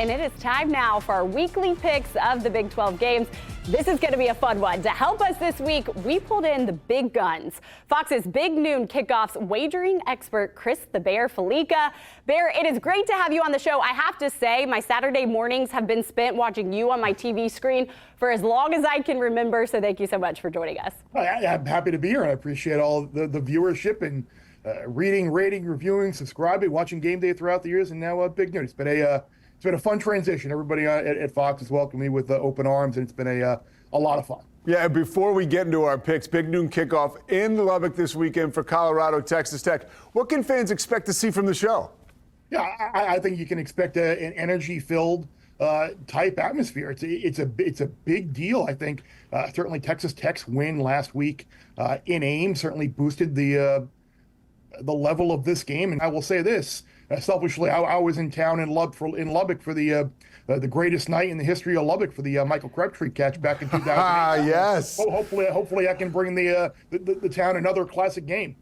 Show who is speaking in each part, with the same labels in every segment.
Speaker 1: And it is time now for our weekly picks of the Big 12 games. This is going to be a fun one. To help us this week, we pulled in the big guns. Fox's Big Noon Kickoff's wagering expert, Chris the Bear Fallica. Bear, it is great to have you on the show. I have to say, my Saturday mornings have been spent watching you on my TV screen for as long as I can remember, so thank you so much for joining us.
Speaker 2: I'm happy to be here, and I appreciate all the viewership and reading, rating, reviewing, subscribing, watching Game Day throughout the years, and now Big Noon. It's been a fun transition. Everybody at Fox has welcomed me with open arms, and it's been a lot of fun.
Speaker 3: Yeah, before we get into our picks, Big Noon Kickoff in Lubbock this weekend for Colorado, Texas Tech. What can fans expect to see from the show?
Speaker 2: Yeah, I think you can expect an energy-filled type atmosphere. It's a big deal. I think certainly Texas Tech's win last week in Ames certainly boosted the level of this game. And I will say this. Selfishly, I was in town in Lubbock for the greatest night in the history of Lubbock for the Michael Crabtree catch back in 2008.
Speaker 3: Yes.
Speaker 2: Hopefully, I can bring the town another classic game.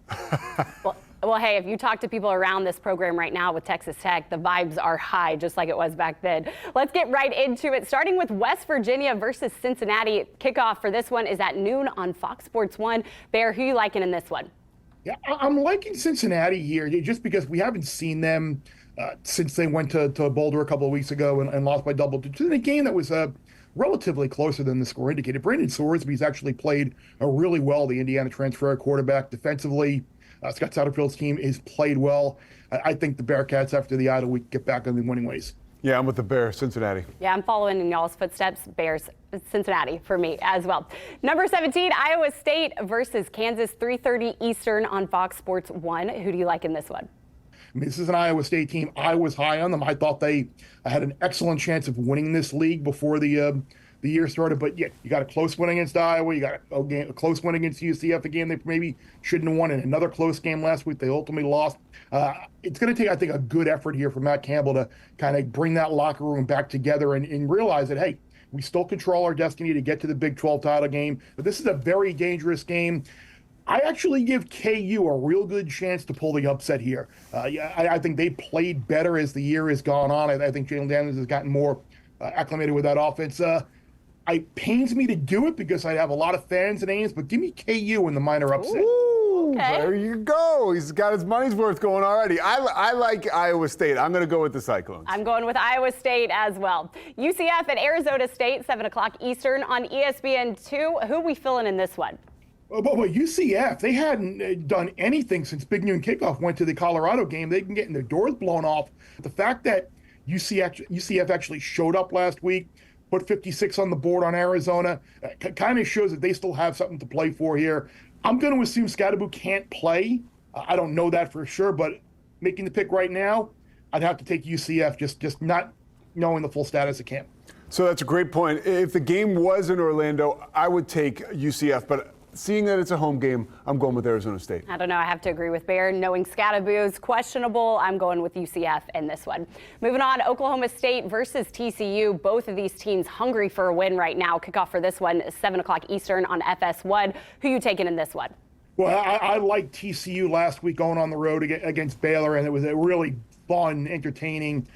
Speaker 1: Well, hey, if you talk to people around this program right now with Texas Tech, the vibes are high, just like it was back then. Let's get right into it, starting with West Virginia versus Cincinnati. Kickoff for this one is at noon on Fox Sports 1. Bear, who you liking in this one?
Speaker 2: Yeah, I'm liking Cincinnati here just because we haven't seen them since they went to Boulder a couple of weeks ago and lost by double digits in a game that was relatively closer than the score indicated. Brandon Sorsby's actually played really well, the Indiana transfer quarterback. Defensively, Scott Satterfield's team is played well. I think the Bearcats, after the idle week, get back on the winning ways.
Speaker 3: Yeah, I'm with the Bears, Cincinnati.
Speaker 1: Yeah, I'm following in y'all's footsteps. Bears, Cincinnati for me as well. Number 17, Iowa State versus Kansas, 3:30 Eastern on Fox Sports 1. Who do you like in this one?
Speaker 2: I mean, this is an Iowa State team. I was high on them. I thought they had an excellent chance of winning this league before the year started. But yeah, you got a close win against Iowa. You got a close win against UCF, a game they maybe shouldn't have won. And another close game last week they ultimately lost. It's going to take, I think, a good effort here for Matt Campbell to kind of bring that locker room back together and realize that, hey, we still control our destiny to get to the Big 12 title game. But this is a very dangerous game. I actually give KU a real good chance to pull the upset here. I think they played better as the year has gone on. I think Jalen Daniels has gotten more acclimated with that offense. It pains me to do it because I have a lot of fans in Ames, but give me KU in the minor upset.
Speaker 3: Ooh,
Speaker 1: okay.
Speaker 3: There you go. He's got his money's worth going already. I like Iowa State. I'm going to go with the Cyclones.
Speaker 1: I'm going with Iowa State as well. UCF at Arizona State, 7 o'clock Eastern on ESPN2. Who are we filling in this one?
Speaker 2: But UCF, they hadn't done anything since Big Noon Kickoff went to the Colorado game. They've been getting their doors blown off. The fact that UCF actually showed up last week, put 56 on the board on Arizona, kind of shows that they still have something to play for here. I'm going to assume Scatterbo can't play. I don't know that for sure, but making the pick right now, I'd have to take UCF, just not knowing the full status of camp.
Speaker 3: So that's a great point. If the game was in Orlando, I would take UCF, but seeing that it's a home game, I'm going with Arizona State.
Speaker 1: I don't know. I have to agree with Bear. Knowing Scatterbo's questionable, I'm going with UCF in this one. Moving on, Oklahoma State versus TCU. Both of these teams hungry for a win right now. Kickoff for this one, 7 o'clock Eastern on FS1. Who you taking in this one?
Speaker 2: Well, I liked TCU last week going on the road against Baylor, and it was a really fun, entertaining,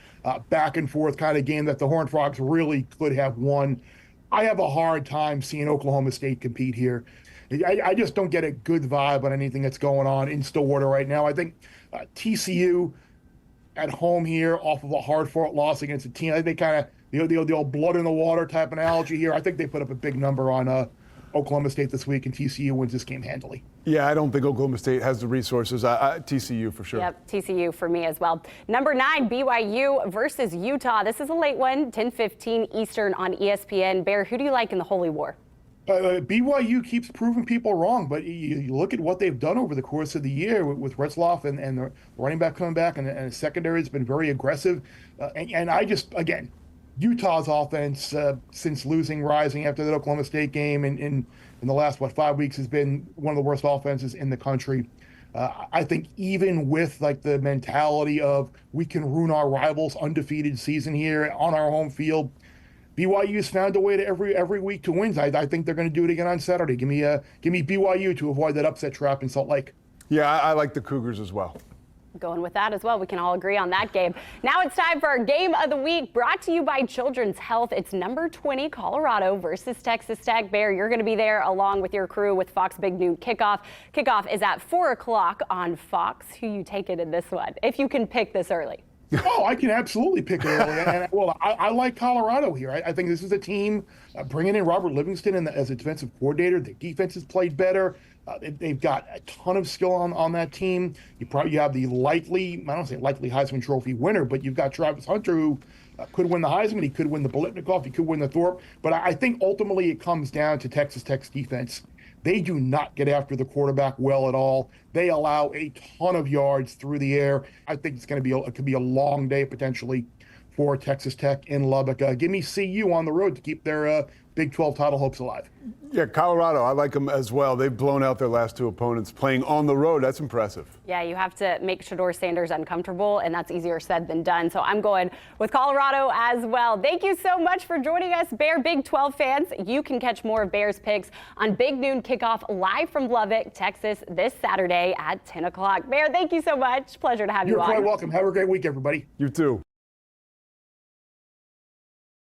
Speaker 2: back and forth kind of game that the Horned Frogs really could have won. I have a hard time seeing Oklahoma State compete here. I just don't get a good vibe on anything that's going on in Stillwater right now. I think TCU at home here off of a hard-fought loss against a team, I think they kind of, the old blood in the water type analogy here. I think they put up a big number on Oklahoma State this week, and TCU wins this game handily.
Speaker 3: Yeah, I don't think Oklahoma State has the resources. TCU for sure.
Speaker 1: Yep, TCU for me as well. Number 9, BYU versus Utah. This is a late one, 10:15 Eastern on ESPN. Bear, who do you like in the Holy War?
Speaker 2: BYU keeps proving people wrong, but you look at what they've done over the course of the year with Retzloff and the running back coming back, and the secondary has been very aggressive. And I just, again, Utah's offense, since losing Rising after the Oklahoma State game in the last, 5 weeks, has been one of the worst offenses in the country. I think even with like the mentality of we can ruin our rivals' undefeated season here on our home field, BYU's found a way to every week to win. I think they're going to do it again on Saturday. Give me BYU to avoid that upset trap in Salt Lake.
Speaker 3: Yeah, I like the Cougars as well.
Speaker 1: Going with that as well. We can all agree on that game. Now it's time for our game of the week, brought to you by Children's Health. It's number 20 Colorado versus Texas Tech. Bear, you're going to be there along with your crew with Fox Big Noon Kickoff. Kickoff is at 4 o'clock on Fox. Who you taking in this one, if you can pick this early?
Speaker 2: Oh, I can absolutely pick it early. And, well, I like Colorado here. I think this is a team bringing in Robert Livingston as a defensive coordinator. The defense has played better. They've got a ton of skill on that team. You have the likely, I don't say likely Heisman Trophy winner, but you've got Travis Hunter, who could win the Heisman. He could win the Biletnikoff. He could win the Thorpe. But I think ultimately it comes down to Texas Tech's defense. They do not get after the quarterback well at all. They allow a ton of yards through the air. I think it could be a long day potentially for Texas Tech in Lubbock. Give me CU on the road to keep their Big 12 title hopes alive.
Speaker 3: Yeah, Colorado, I like them as well. They've blown out their last two opponents playing on the road. That's impressive.
Speaker 1: Yeah, you have to make Shedeur Sanders uncomfortable, and that's easier said than done. So I'm going with Colorado as well. Thank you so much for joining us, Bear Big 12 fans. You can catch more of Bears picks on Big Noon Kickoff live from Lubbock, Texas, this Saturday at 10 o'clock. Bear, thank you so much. Pleasure to have you on.
Speaker 2: You're quite welcome. Have a great week, everybody.
Speaker 3: You too.